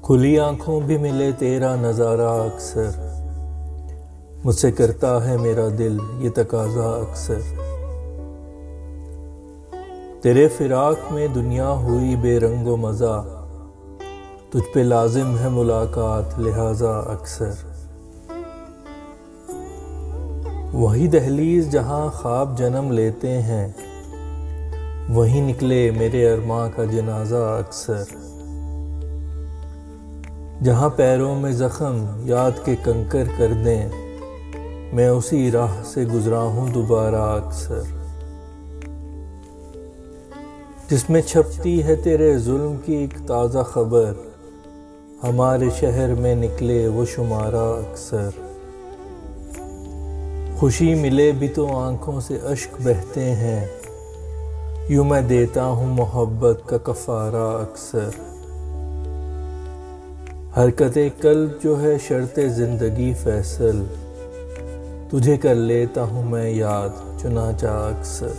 खुली आंखों भी मिले तेरा नज़ारा अक्सर, मुझसे करता है मेरा दिल ये तकाजा अक्सर। तेरे फिराक में दुनिया हुई बेरंगो मज़ा, तुझ पे लाजिम है मुलाकात लिहाजा अक्सर। वही दहलीज जहाँ ख्वाब जन्म लेते हैं, वहीं निकले मेरे अरमां का जनाजा अक्सर। जहाँ पैरों में ज़ख्म याद के कंकर कर दें, मैं उसी राह से गुजरा हूँ दोबारा अक्सर। जिसमें छपती है तेरे जुल्म की एक ताज़ा खबर, हमारे शहर में निकले वो शुमारा अक्सर। खुशी मिले भी तो आंखों से अश्क बहते हैं, यूँ मैं देता हूँ मोहब्बत का कफ़ारा अक्सर। हरकते कल्ब जो है शर्ते ज़िंदगी फैसल, तुझे कर लेता हूँ मैं याद चुनाचा अक्सर।